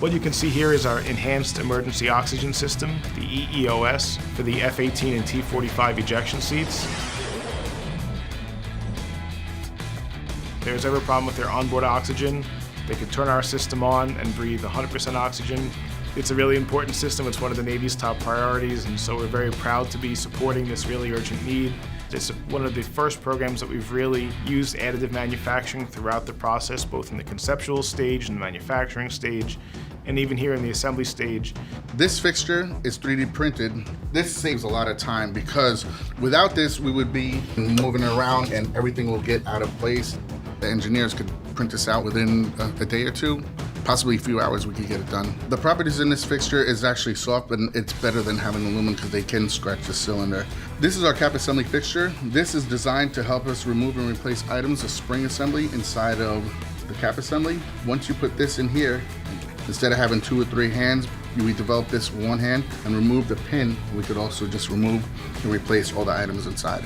What you can see here is our Enhanced Emergency Oxygen System, the EEOS, for the F-18 and T-45 ejection seats. If there's ever a problem with their onboard oxygen, they could turn our system on and breathe 100% oxygen. It's a really important system. It's one of the Navy's top priorities, and so we're very proud to be supporting this really urgent need. It's one of the first programs that we've really used additive manufacturing throughout the process, both in the conceptual stage and the manufacturing stage, and even here in the assembly stage. This fixture is 3D printed. This saves a lot of time because without this, we would be moving around and everything will get out of place. The engineers could print this out within a day or two. Possibly a few hours we could get it done. The properties in this fixture is actually soft, but it's better than having aluminum because they can scratch the cylinder. This is our cap assembly fixture. This is designed to help us remove and replace items of spring assembly inside of the cap assembly. Once you put this in here, instead of having 2 or 3 hands, we develop this one hand and remove the pin. We could also just remove and replace all the items inside.